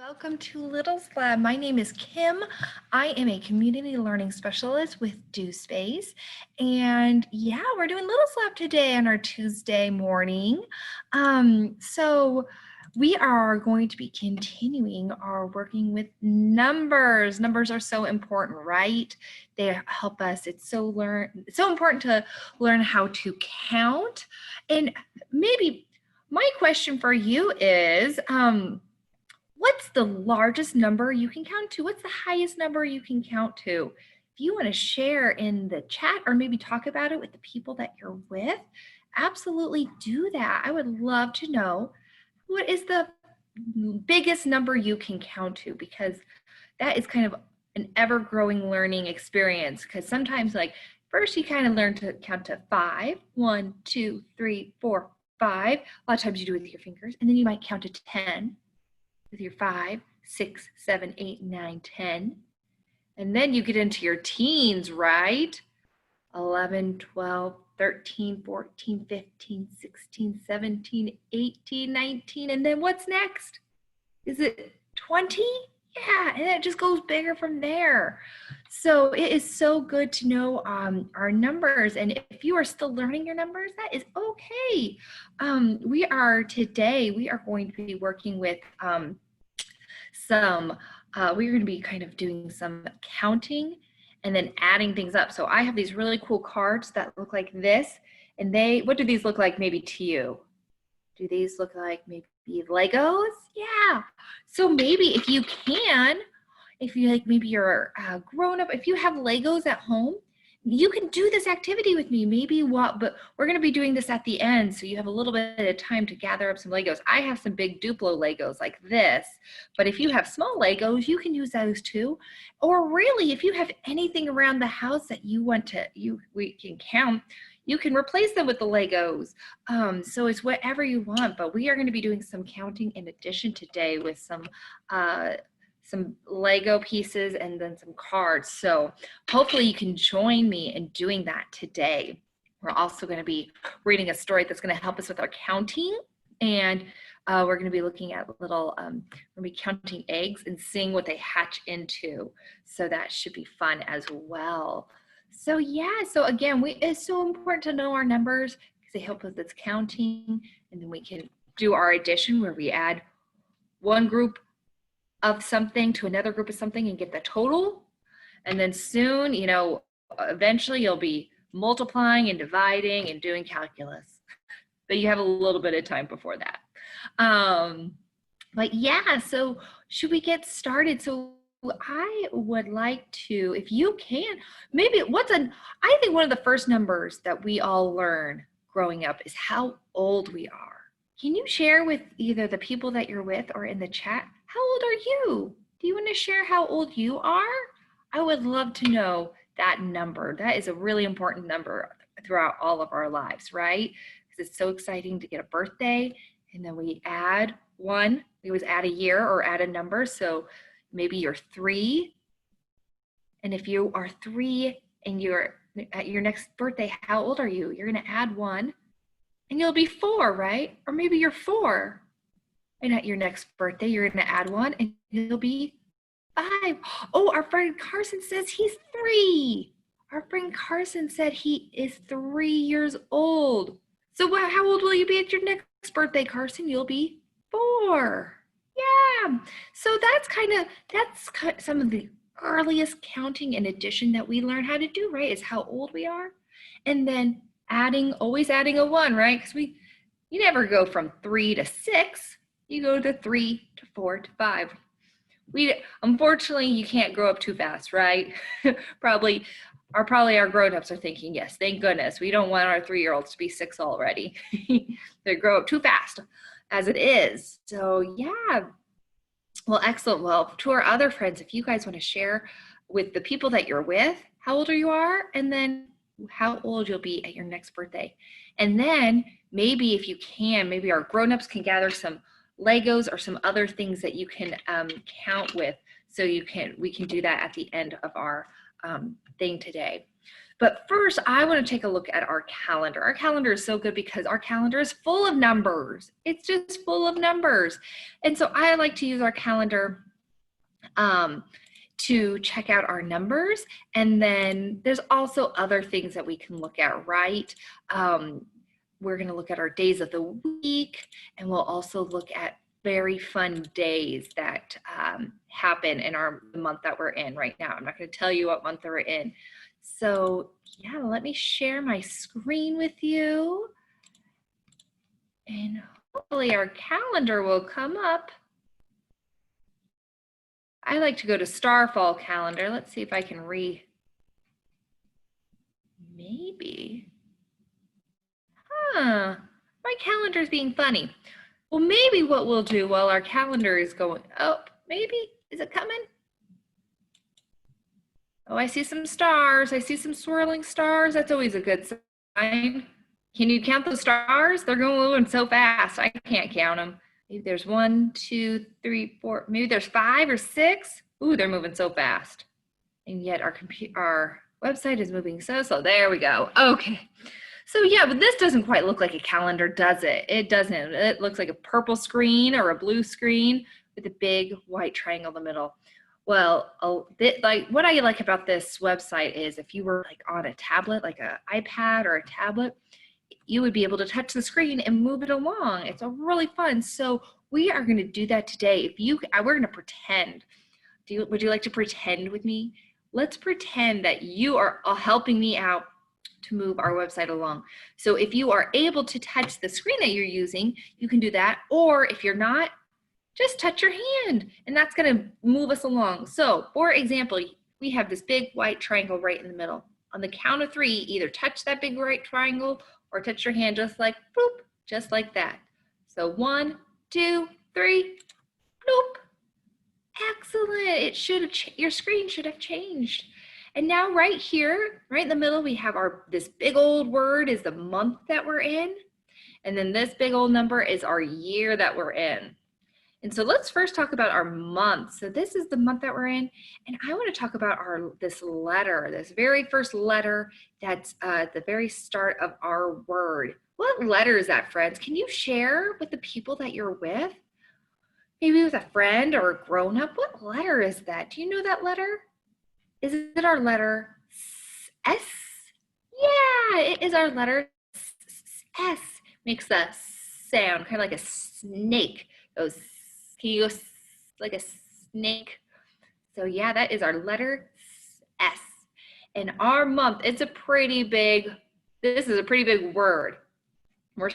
Welcome to Little's Lab. My name is Kim. I am a community learning specialist with DoSpace. And yeah, we're doing Little's Lab today on our Tuesday morning. So we are going to be continuing our working with numbers. Numbers are so important, right? They help us. It's so important to learn how to count. And maybe my question for you is, what's the largest number you can count to? What's the highest number you can count to? If you want to share in the chat or maybe talk about it with the people that you're with, absolutely do that. I would love to know what is the biggest number you can count to, because that is kind of an ever-growing learning experience. Because sometimes, like, first you kind of learn to count to 5, 1, 2, 3, 4, 5. A lot of times you do it with your fingers, and then you might count to 10 with your 5, 6, 7, 8, 9, 10. And then you get into your teens, right? 11, 12, 13, 14, 15, 16, 17, 18, 19. And then what's next? Is it 20? Yeah, and it just goes bigger from there. So it is so good to know our numbers. And if you are still learning your numbers, that is okay. We are going to be working with we're going to be kind of doing some counting and then adding things up. So I have these really cool cards that look like this. And what do these look like maybe to you? Do these look like maybe Legos? Yeah. So maybe if you can, if you like, maybe you're grown up, if you have Legos at home, you can do this activity with me. But we're going to be doing this at the end, so you have a little bit of time to gather up some Legos. I have some big Duplo Legos like this, but if you have small Legos, you can use those too. Or really, if you have anything around the house that we can count, you can replace them with the Legos. So it's whatever you want, but we are going to be doing some counting in addition today with some Lego pieces and then some cards. So hopefully you can join me in doing that today. We're also going to be reading a story that's going to help us with our counting. And we're going to be looking at we're going to be counting eggs and seeing what they hatch into. So that should be fun as well. So yeah, so again, it's so important to know our numbers because they help with this counting. And then we can do our addition where we add one group of something to another group of something and get the total. And then soon, eventually you'll be multiplying and dividing and doing calculus. But you have a little bit of time before that. But yeah, so should we get started? So I would like to, if you can, I think one of the first numbers that we all learn growing up is how old we are. Can you share with either the people that you're with or in the chat, how old are you? Do you want to share how old you are? I would love to know that number. That is a really important number throughout all of our lives, right? Because it's so exciting to get a birthday, and then we add one. We always add a year or add a number. So maybe you're 3. And if you are 3 and you're at your next birthday, how old are you? You're going to add 1 and you'll be 4, right? Or maybe you're 4. And at your next birthday, you're going to add 1 and you'll be 5. Oh, our friend Carson says he's 3. Our friend Carson said he is 3 years old. So how old will you be at your next birthday, Carson? You'll be 4. Yeah. So that's some of the earliest counting and addition that we learn how to do, right? Is how old we are. And then always adding a 1, right? Because you never go from 3 to 6. You go to 3 to 4 to 5. Unfortunately, you can't grow up too fast, right? Probably our grown-ups are thinking, yes, thank goodness. We don't want our 3-year-olds to be 6 already. They grow up too fast as it is. So yeah. Well, excellent. Well, to our other friends, if you guys want to share with the people that you're with, how old you are, and then how old you'll be at your next birthday. And then maybe if you can, maybe our grown-ups can gather some Legos or some other things that you can count with. So we can do that at the end of our thing today. But first, I want to take a look at our calendar. Our calendar is so good because our calendar is full of numbers. It's just full of numbers. And so I like to use our calendar to check out our numbers. And then there's also other things that we can look at, right? We're going to look at our days of the week, and we'll also look at very fun days that happen in the month that we're in right now. I'm not going to tell you what month we're in. So yeah, let me share my screen with you, and hopefully our calendar will come up. I like to go to Starfall calendar. Let's see if I can maybe. My calendar's being funny. Well, maybe what we'll do while our calendar is going, oh, maybe, is it coming? Oh, I see some stars. I see some swirling stars. That's always a good sign. Can you count those stars? They're going so fast. I can't count them. Maybe there's 1, 2, 3, 4. Maybe there's 5 or 6. Ooh, they're moving so fast. And yet our website is moving so slow. There we go. Okay. So yeah, but this doesn't quite look like a calendar, does it? It doesn't. It looks like a purple screen or a blue screen with a big white triangle in the middle. Well, what I like about this website is if you were like on a tablet, like an iPad or a tablet, you would be able to touch the screen and move it along. It's really fun. So we are going to do that today. We're going to pretend. Would you like to pretend with me? Let's pretend that you are helping me out to move our website along. So if you are able to touch the screen that you're using, you can do that. Or if you're not, just touch your hand, and that's going to move us along. So for example, we have this big white triangle right in the middle. On the count of 3, either touch that big white triangle or touch your hand just like boop, just like that. So 1, 2, 3, bloop. Excellent. Your screen should have changed. And now right here, right in the middle, we have this big old word is the month that we're in. And then this big old number is our year that we're in. And so let's first talk about our month. So this is the month that we're in. And I want to talk about this letter, this very first letter that's at the very start of our word. What letter is that, friends? Can you share with the people that you're with? Maybe with a friend or a grown-up. What letter is that? Do you know that letter? Is it our letter S? Yeah, it is our letter S. Makes a sound, kind of like a snake. Can you go like a snake? So yeah, that is our letter S. And our month, this is a pretty big word. We're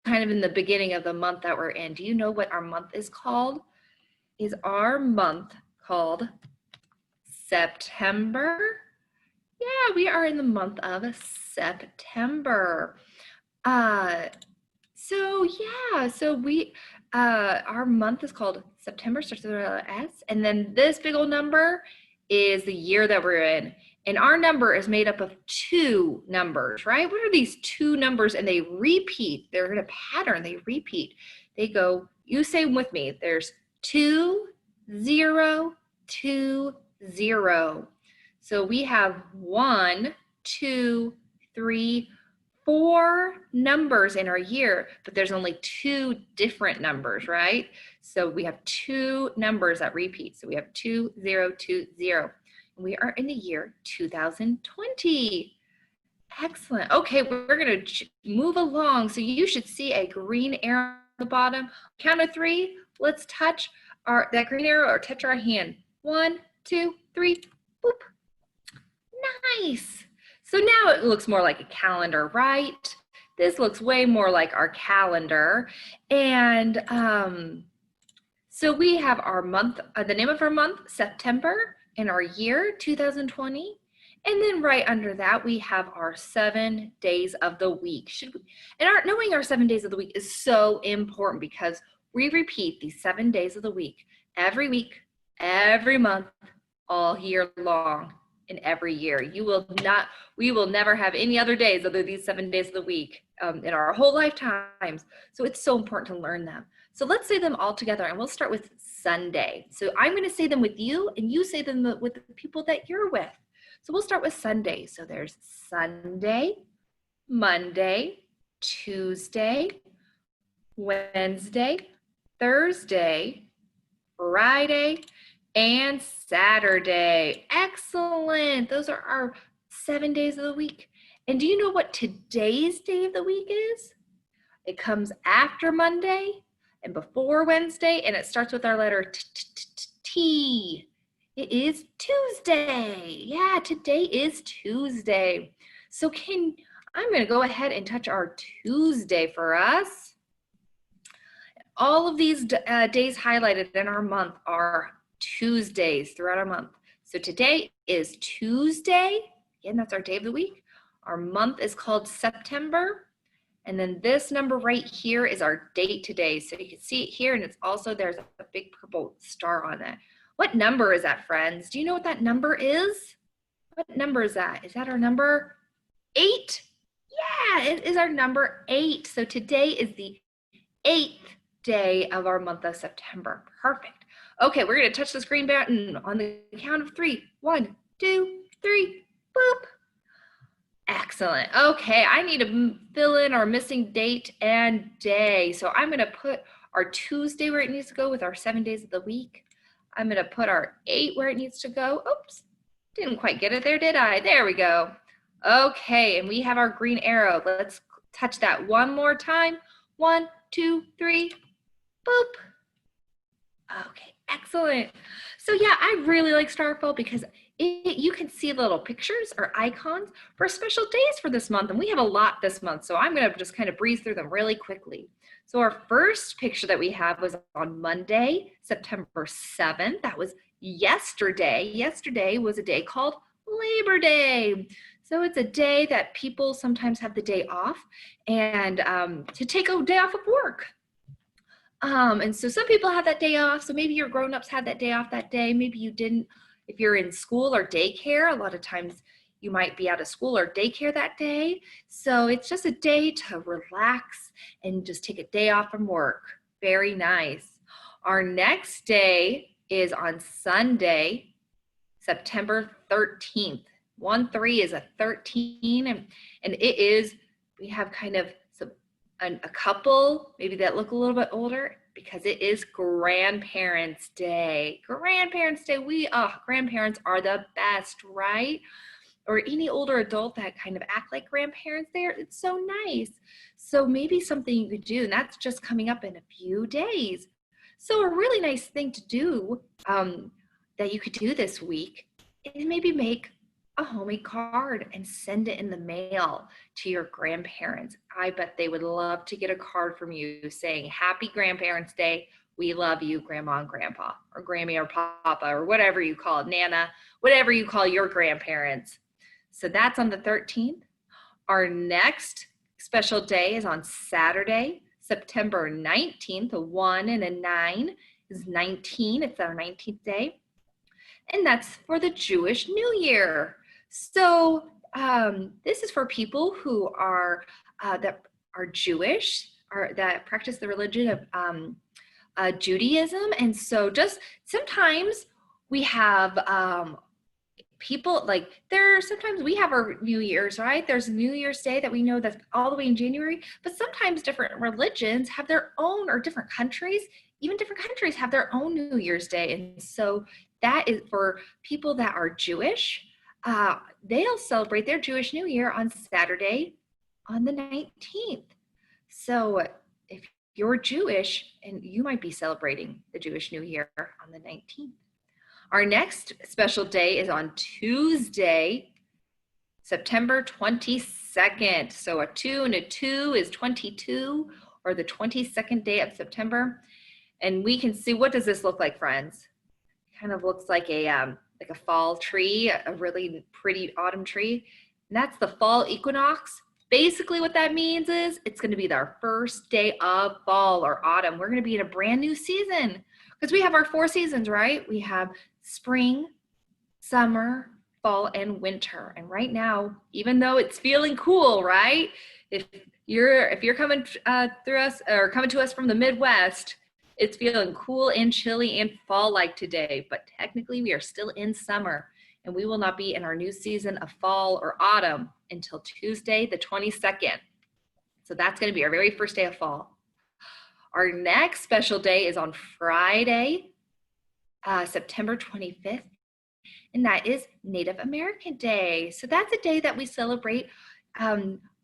kind of in the beginning of the month that we're in. Do you know what our month is called? Is our month called September? Yeah, we are in the month of September. Our month is called September, starts with a S, and then this big old number is the year that we're in. And our number is made up of 2 numbers, right? What are these 2 numbers? And they repeat. They're in a pattern. They repeat. They go, you say them with me. There's 2, 0, 2, 0. So we have 1, 2, 3, 4 numbers in our year, but there's only 2 different numbers, right? So we have 2 numbers that repeat. So we have 2, 0, 2, 0. And we are in the year 2020. Excellent. Okay, we're going to move along. So you should see a green arrow at the bottom. Count of 3. Let's touch that green arrow or touch our hand. 1, 2, 3. Boop. Nice. So now it looks more like a calendar, right? This looks way more like our calendar. And so we have our month, the name of our month, September, and our year, 2020. And then right under that, we have our 7 days of the week. Knowing our 7 days of the week is so important because we repeat these 7 days of the week, every month, all year long. In every year. We will never have any other days other than these 7 days of the week in our whole lifetimes. So it's so important to learn them. So let's say them all together, and we'll start with Sunday. So I'm going to say them with you, and you say them with the people that you're with. So we'll start with Sunday. So there's Sunday, Monday, Tuesday, Wednesday, Thursday, Friday, and Saturday. Excellent. Those are our 7 days of the week. And do you know what today's day of the week is? It comes after Monday and before Wednesday, and it starts with our letter T. It is Tuesday. Yeah, today is Tuesday. So I'm going to go ahead and touch our Tuesday for us. All of these days highlighted in our month are Tuesdays throughout our month. So today is Tuesday. Again, that's our day of the week. Our month is called September. And then this number right here is our date today. So you can see it here, and it's also, there's a big purple star on it. What number is that, friends? Do you know what that number is? What number is that? Is that our number 8? Yeah, it is our number 8. So today is the 8th day of our month of September. Perfect. Okay, we're going to touch this green button on the count of 3. 1, 2, 3, boop. Excellent. Okay, I need to fill in our missing date and day. So I'm going to put our Tuesday where it needs to go with our 7 days of the week. I'm going to put our 8 where it needs to go. Oops, didn't quite get it there, did I? There we go. Okay, and we have our green arrow. Let's touch that one more time. 1, 2, 3, boop. Okay, excellent. So yeah, I really like Starfall because you can see little pictures or icons for special days for this month, and we have a lot this month, so I'm going to just kind of breeze through them really quickly. So our first picture that we have was on Monday, September 7th. That was yesterday. Yesterday was a day called Labor Day. So it's a day that people sometimes have the day off and to take a day off of work. And so some people have that day off. So maybe your grown-ups had that day off that day. Maybe you didn't. If you're in school or daycare, a lot of times you might be out of school or daycare that day. So it's just a day to relax and just take a day off from work. Very nice. Our next day is on Sunday, September 13th. 1-3 is a 13, and it is, we have kind of a couple maybe that look a little bit older because it is Grandparents' Day. Grandparents' Day, grandparents are the best, right? Or any older adult that kind of act like grandparents there, it's so nice. So maybe something you could do, and that's just coming up in a few days. So a really nice thing to do that you could do this week is maybe make a homemade card and send it in the mail to your grandparents. I bet they would love to get a card from you saying, Happy Grandparents' Day. We love you, Grandma and Grandpa, or Grammy or Papa, or whatever you call it, Nana, whatever you call your grandparents. So that's on the 13th. Our next special day is on Saturday, September 19th. A 1 and a 9 is 19. It's our 19th day. And that's for the Jewish New Year. So this is for people who are that are Jewish, or that practice the religion of Judaism. And so just sometimes we have people like sometimes we have our New Year's, right? There's New Year's Day that we know that's all the way in January, but sometimes different religions have their own, or different countries, even different countries have their own New Year's Day. And so that is for people that are Jewish. They'll celebrate their Jewish New Year on Saturday on the 19th. So if you're Jewish, and you might be celebrating the Jewish New Year on the 19th. Our next special day is on Tuesday, September 22nd. So a 2 and a 2 is 22, or the 22nd day of September. And we can see, what does this look like, friends? It kind of looks like a fall tree, a really pretty autumn tree. And that's the fall equinox. Basically what that means is it's going to be our first day of fall or autumn. We're going to be in a brand new season because we have our 4 seasons, right? We have spring, summer, fall, and winter. And right now, even though it's feeling cool, right? If you're coming through us, or coming to us from the Midwest, it's feeling cool and chilly and fall-like today, but technically we are still in summer. and we will not be in our new season of fall or autumn until Tuesday, the 22nd. So that's going to be our very first day of fall. Our next special day is on Friday, September 25th, and that is Native American Day. So that's a day that we celebrate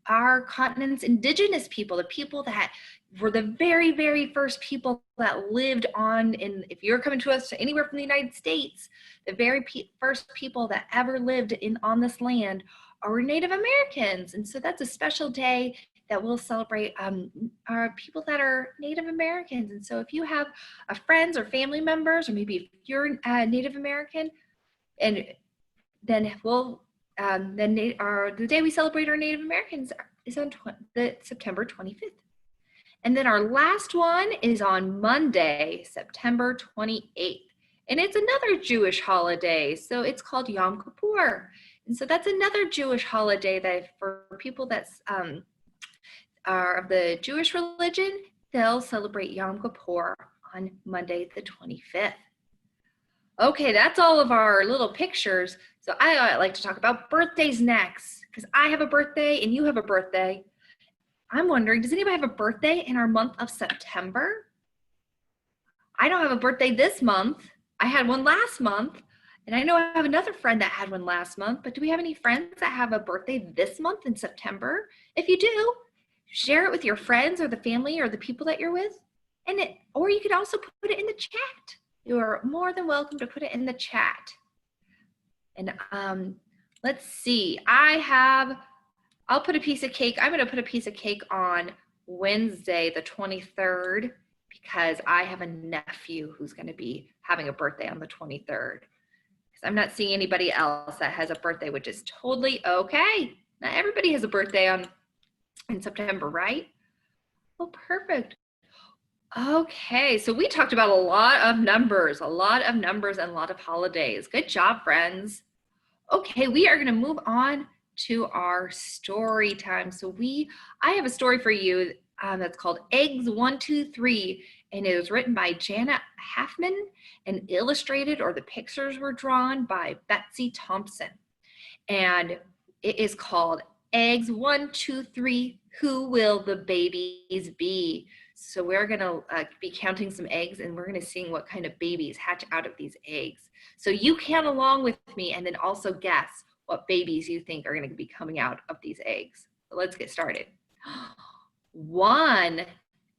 our continent's indigenous people, the people that were the very, very first people that lived on, if you're coming to us anywhere from the United States, the very first people that ever lived on this land are Native Americans. And so that's a special day that we'll celebrate our people that are Native Americans. And so if you have friends or family members, or maybe if you're Native American, and then the day we celebrate our Native Americans is on September 25th. And then our last one is on Monday, September 28th. And it's another Jewish holiday. So it's called Yom Kippur. And so that's another Jewish holiday that for people that's are of the Jewish religion, they'll celebrate Yom Kippur on Monday, the 25th. Okay, that's all of our little pictures. So I like to talk about birthdays next, because I have a birthday and you have a birthday. I'm wondering, does anybody have a birthday in our month of September? I don't have a birthday this month. I had one last month, and I know I have another friend that had one last month, but do we have any friends that have a birthday this month in September? If you do, share it with your friends or the family or the people that you're with, or you could also put it in the chat. You're more than welcome to put it in the chat. And let's see, I'll put a piece of cake. I'm gonna put a piece of cake on Wednesday, the 23rd, because I have a nephew who's gonna be having a birthday on the 23rd. Because I'm not seeing anybody else that has a birthday, which is totally okay. Not everybody has a birthday in September, right? Oh, perfect. Okay, so we talked about a lot of numbers and a lot of holidays. Good job, friends. Okay, we are gonna move on to our story time. So I have a story for you that's called Eggs 1, 2, 3, and it was written by Janet Halfman and illustrated, or the pictures were drawn by Betsy Thompson. And it is called Eggs 1, 2, 3, Who Will the Babies Be? So we're gonna be counting some eggs, and we're gonna see what kind of babies hatch out of these eggs. So you count along with me and then also guess what babies you think are gonna be coming out of these eggs. So let's get started. 1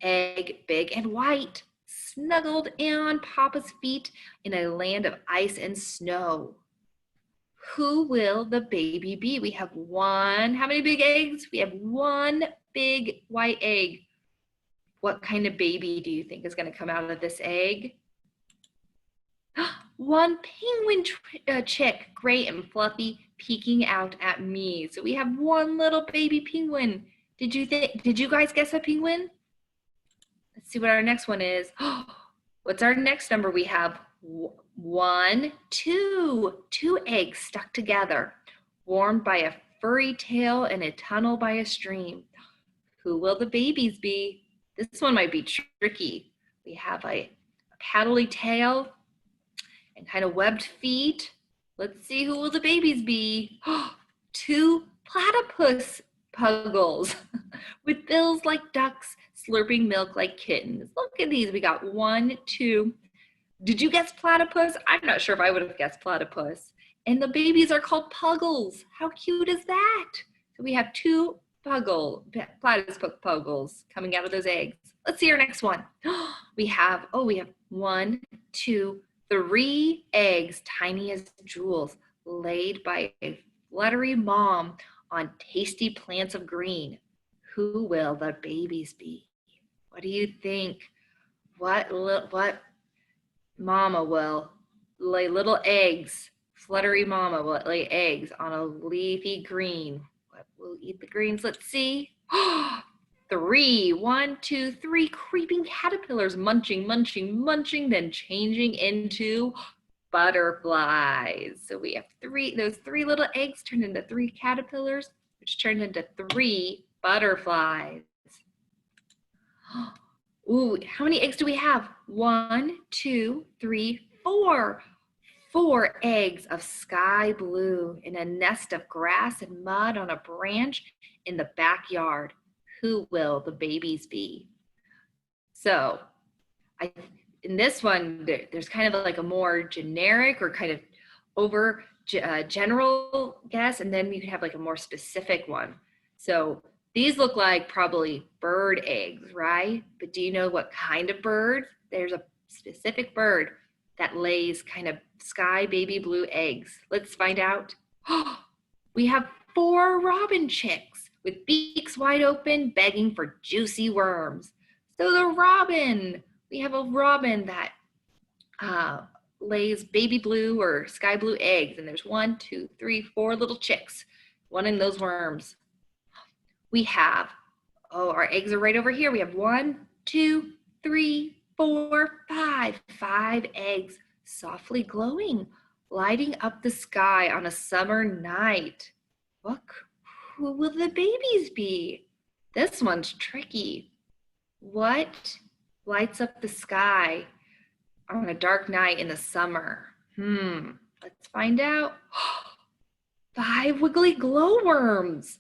egg, big and white, snuggled on Papa's feet in a land of ice and snow. Who will the baby be? We have how many big eggs? We have 1 big white egg. What kind of baby do you think is going to come out of this egg? 1 penguin chick, gray and fluffy, peeking out at me. So we have 1 little baby penguin. Did you guys guess a penguin? Let's see what our next one is. What's our next number? We have 1, 2 eggs stuck together, warmed by a furry tail in a tunnel by a stream. Who will the babies be? This one might be tricky. We have a paddly tail and kind of webbed feet. Let's see, who will the babies be? 2 platypus puggles with bills like ducks, slurping milk like kittens. Look at these. We got 1, 2. Did you guess platypus? I'm not sure if I would have guessed platypus. And the babies are called puggles. How cute is that? So we have 2 platypus puggles coming out of those eggs. Let's see our next one. We have 1, 2, 3 eggs, tiny as jewels, laid by a fluttery mom on tasty plants of green. Who will the babies be? What do you think? What mama will lay little eggs? Fluttery mama will lay eggs on a leafy green. What will eat the greens? Let's see. 3, 1, 2, 3 creeping caterpillars, munching, then changing into butterflies. So we have those 3 little eggs turned into 3 caterpillars, which turned into 3 butterflies. Ooh, how many eggs do we have? 1, 2, 3, 4. 4 eggs of sky blue in a nest of grass and mud on a branch in the backyard. Who will the babies be? So in this one, there's kind of like a more generic or kind of over general guess, and then you can have like a more specific one. So these look like probably bird eggs, right? But do you know what kind of bird? There's a specific bird that lays kind of sky baby blue eggs. Let's find out. We have 4 robin chicks with beaks wide open, begging for juicy worms. So the robin, we have a robin that lays baby blue or sky blue eggs, and there's 1, 2, 3, 4 little chicks wanting those worms. We have, our eggs are right over here. We have 1, 2, 3, 4, 5 eggs softly glowing, lighting up the sky on a summer night. Look, who will the babies be? This one's tricky. What lights up the sky on a dark night in the summer? Let's find out. 5 wiggly glowworms.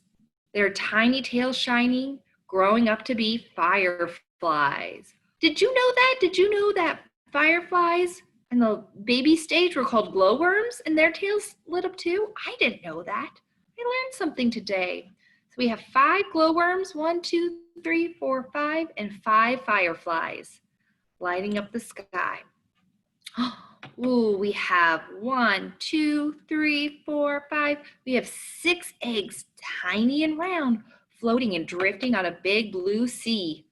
Their tiny tails shining, growing up to be fireflies. Did you know that? Did you know that fireflies in the baby stage were called glowworms and their tails lit up too? I didn't know that. I learned something today. So we have 5 glowworms, 1, 2, 3, 4, 5, and 5 fireflies lighting up the sky. Ooh, we have 1, 2, 3, 4, 5. We have 6 eggs, tiny and round, floating and drifting on a big blue sea.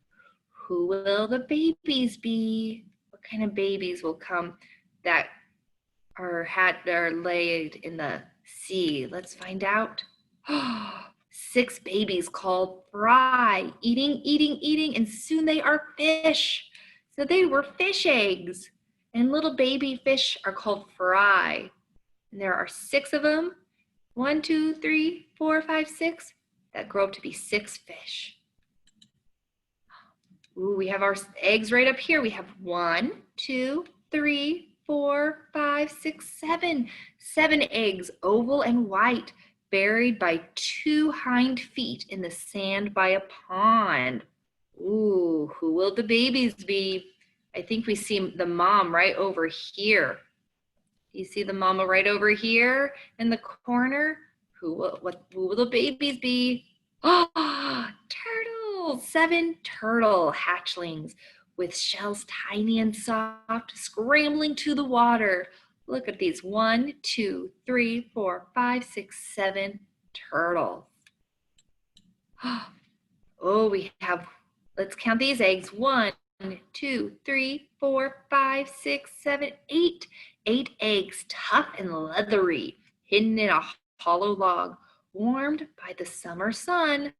Who will the babies be? What kind of babies will come that are laid in the sea? Let's find out. 6 babies called fry, eating, and soon they are fish. So they were fish eggs. And little baby fish are called fry. And there are 6 of them. 1, 2, 3, 4, 5, 6. That grow up to be 6 fish. Ooh, we have our eggs right up here. We have 1, 2, 3, 4, 5, 6, 7. 7 eggs, oval and white, buried by 2 hind feet in the sand by a pond. Ooh, who will the babies be? I think we see the mom right over here. You see the mama right over here in the corner? Who will the babies be? Oh, turtles! 7 turtle hatchlings with shells tiny and soft, scrambling to the water. Look at these 1, 2, 3, 4, 5, 6, 7 turtles. Oh, we have, let's count these eggs. 1, 2, 3, 4, 5, 6, 7, 8. 8 eggs, tough and leathery, hidden in a hollow log, warmed by the summer sun.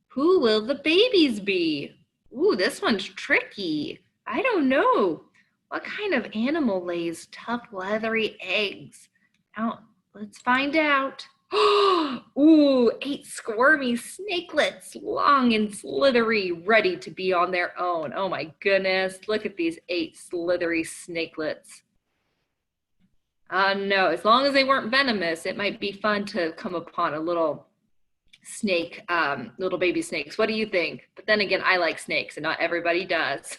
Who will the babies be? Ooh, this one's tricky. I don't know. What kind of animal lays tough, leathery eggs? Now, let's find out. Ooh, 8 squirmy snakelets, long and slithery, ready to be on their own. Oh my goodness, look at these 8 slithery snakelets. No, as long as they weren't venomous, it might be fun to come upon a little snake, little baby snakes. What do you think? But then again, I like snakes and not everybody does.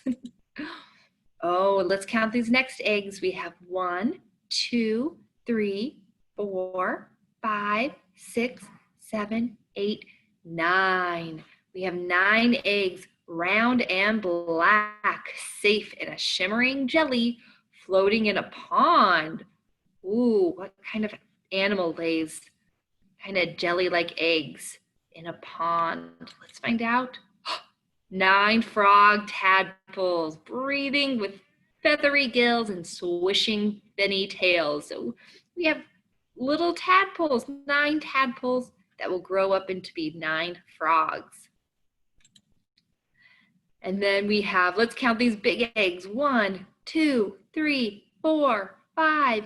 Oh, let's count these next eggs. We have 1, 2, 3, 4, 5, 6, 7, 8, 9. We have 9 eggs, round and black, safe in a shimmering jelly, floating in a pond. Ooh, what kind of animal lays kind of jelly-like eggs in a pond? Let's find out. 9 frog tadpoles, breathing with feathery gills and swishing finny tails. So we have little tadpoles, 9 tadpoles that will grow up into be 9 frogs. And then we have, let's count these big eggs. 1, 2, 3, 4, 5,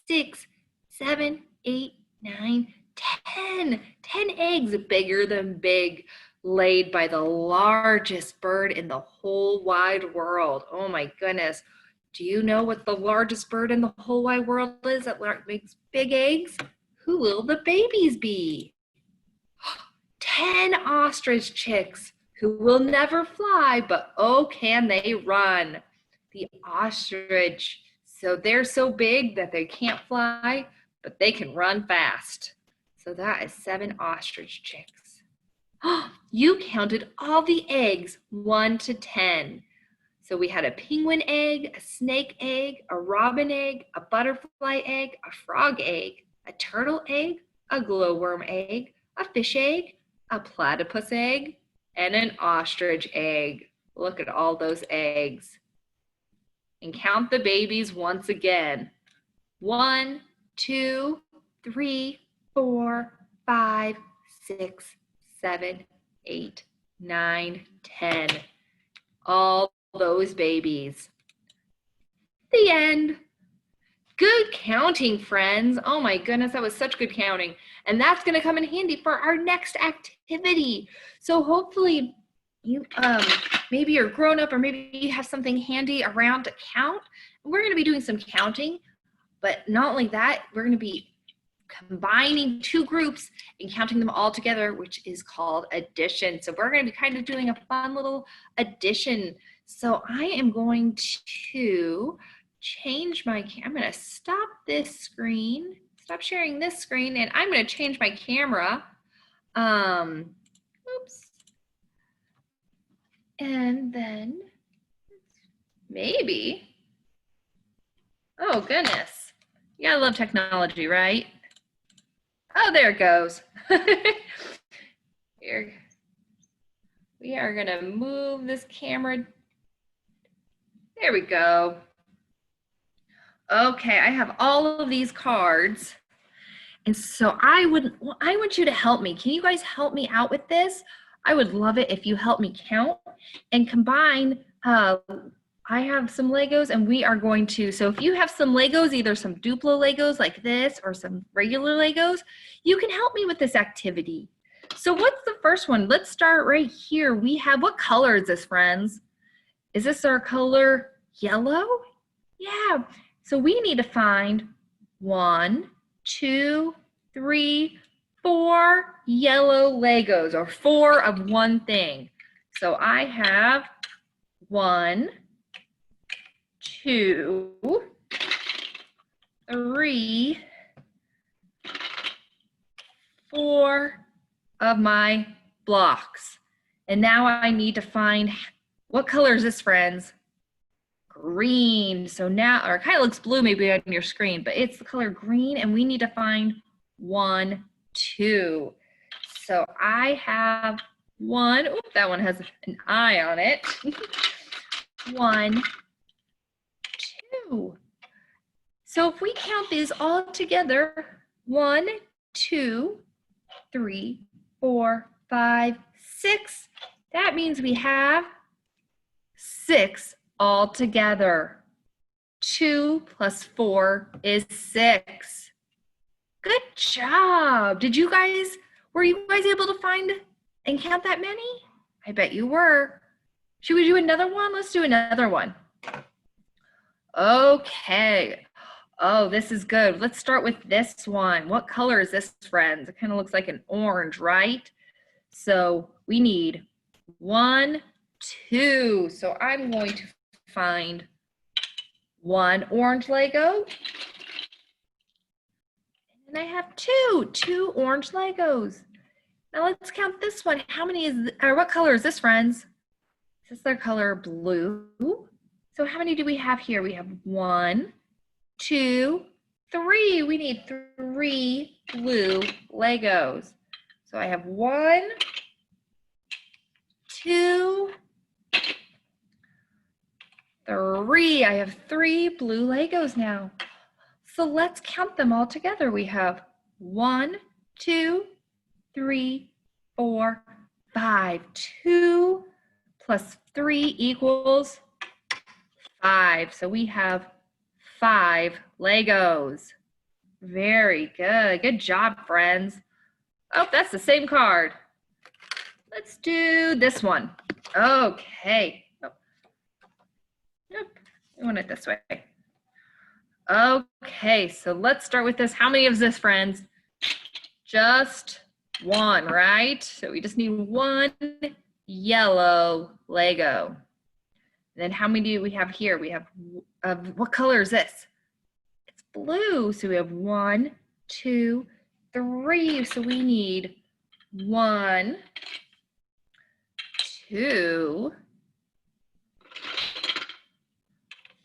6, 7, 8, 9, 10. 10 eggs, bigger than big, laid by the largest bird in the whole wide world. Oh my goodness. Do you know what the largest bird in the whole wide world is that makes big eggs? Who will the babies be? 10 ostrich chicks who will never fly, but oh, can they run? The ostrich. So they're so big that they can't fly, but they can run fast. So that is 7 ostrich chicks. You counted all the eggs, 1 to 10. So we had a penguin egg, a snake egg, a robin egg, a butterfly egg, a frog egg, a turtle egg, a glowworm egg, a fish egg, a platypus egg, and an ostrich egg. Look at all those eggs. And count the babies once again. 1, 2, 3, 4, 5, 6, 7, 8, 9, 10. All those babies. The end. Good counting, friends. Oh my goodness, that was such good counting. And that's going to come in handy for our next activity. So hopefully you maybe you're grown up or maybe you have something handy around to count. We're going to be doing some counting, but not only that, we're going to be combining 2 groups and counting them all together, which is called addition. So we're going to be kind of doing a fun little addition. So I am going to change my, I'm going to stop this screen, stop sharing this screen, and I'm going to change my camera. Oops. And then maybe, oh goodness, you gotta love technology, right? Oh, there it goes. Here, we are gonna move this camera. There we go. Okay, I have all of these cards. And so I want you to help me. Can you guys help me out with this? I would love it if you help me count and combine. I have some Legos and we are going to, so if you have some Legos, either some Duplo Legos like this or some regular Legos, you can help me with this activity. So what's the first one? Let's start right here. We have, what color is this, friends? Is this our color yellow? Yeah, so we need to find 1, 2, 3, 4 yellow Legos, or 4 of one thing. So I have 1, 2, 3, 4 of my blocks. And now I need to find, what color is this, friends? Green. So now, or it kind of looks blue maybe on your screen, but it's the color green, and we need to find 1, 2. So I have 1, oops, that one has an eye on it. 1, 2. So if we count these all together, 1, 2, 3, 4, 5, 6, that means we have 6 all together. 2 plus 4 is 6. Good job. Were you guys able to find and count that many? I bet you were. Should we do another one? Let's do another one. Okay. Oh, this is good. Let's start with this one. What color is this, friends? It kind of looks like an orange, right? So we need 1, 2. So I'm going to find 1 orange Lego. And I have 2 orange Legos. Now let's count this one. How many is, or what color is this, friends? Is this their color blue? So how many do we have here? We have 1, 2, 3. We need 3 blue Legos. So I have 1, 2, 3. I have 3 blue Legos now. So let's count them all together. We have 1, 2, 3, 4, 5. 2 plus 3 equals 5. So we have 5 Legos. Very good. Good job, friends. Oh, that's the same card. Let's do this one. Okay. Oh. Yep. I want it this way. Okay, so let's start with this. How many is this, friends? Just one, right? So we just need one yellow Lego. Then how many do we have here? We have, what color is this? It's blue. So we have 1, 2, 3. So we need 1, 2,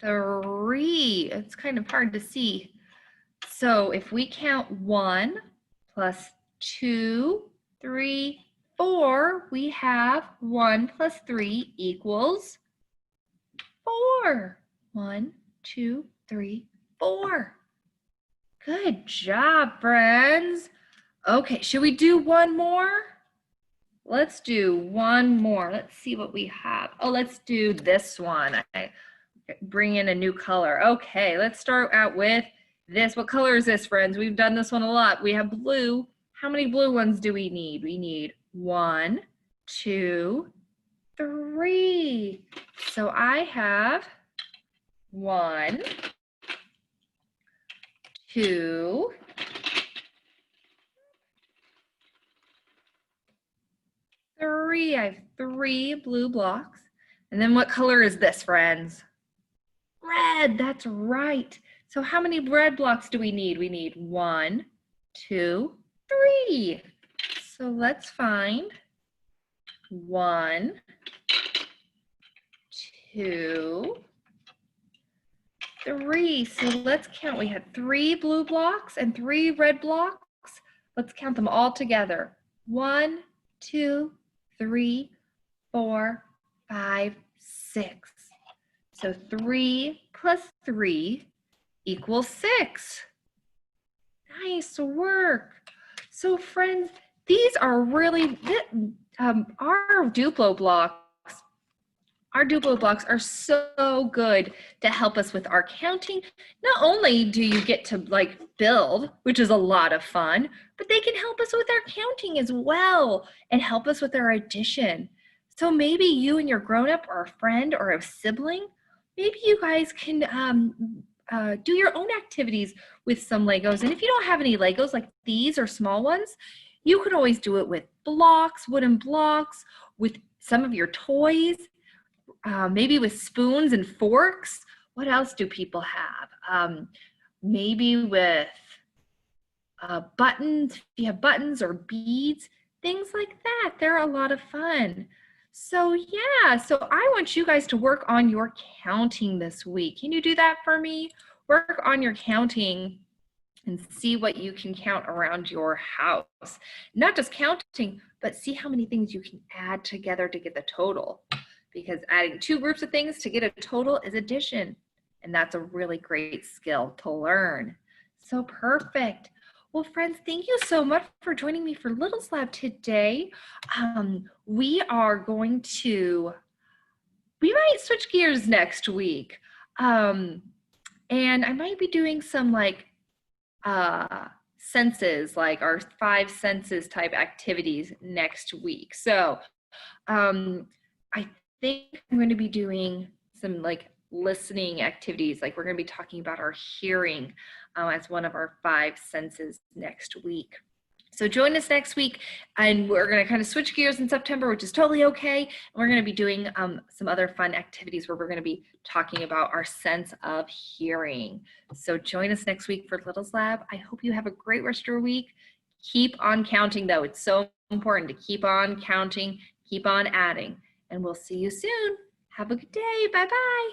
3. It's kind of hard to see. So if we count 1 plus 2, 3, 4, we have 1 plus 3 equals 4. 1, 2, 3, 4. Good job, friends. Okay, should we do one more? Let's do one more. Let's see what we have. Oh, let's do this one. I bring in a new color. Okay, let's start out with this. What color is this, friends? We've done this one a lot. We have blue. How many blue ones do we need? We need 1, 2, 3. So I have 1, 2, 3. I have 3 blue blocks. And then what color is this, friends? Red, that's right. So how many red blocks do we need? We need 1, 2, 3. So let's find 1, 2, 3. So let's count. We had 3 blue blocks and 3 red blocks. Let's count them all together. 1, 2, 3, 4, 5, 6. So 3 plus 3 equals 6. Nice work. So friends, these are really, our Duplo blocks are so good to help us with our counting. Not only do you get to like build, which is a lot of fun, but they can help us with our counting as well and help us with our addition. So maybe you and your grown-up or a friend or a sibling, maybe you guys can do your own activities with some Legos. And if you don't have any Legos like these or small ones, you could always do it with blocks, wooden blocks, with some of your toys, maybe with spoons and forks. What else do people have? Maybe with buttons, if you have buttons or beads, things like that. They're a lot of fun. So yeah, so I want you guys to work on your counting this week. Can you do that for me? Work on your counting and see what you can count around your house. Not just counting, but see how many things you can add together to get the total. Because adding 2 groups of things to get a total is addition. And that's a really great skill to learn. So perfect. Well, friends, thank you so much for joining me for Littles Lab today. We might switch gears next week. And I might be doing some like senses, like our 5 senses type activities next week. So I think I'm going to be doing some like listening activities. Like we're going to be talking about our hearing as one of our 5 senses next week. So join us next week, and we're going to kind of switch gears in September, which is totally okay. And we're going to be doing some other fun activities where we're going to be talking about our sense of hearing. So join us next week for Littles Lab. I hope you have a great rest of your week. Keep on counting, though. It's so important to keep on counting, keep on adding, and we'll see you soon. Have a good day. Bye-bye.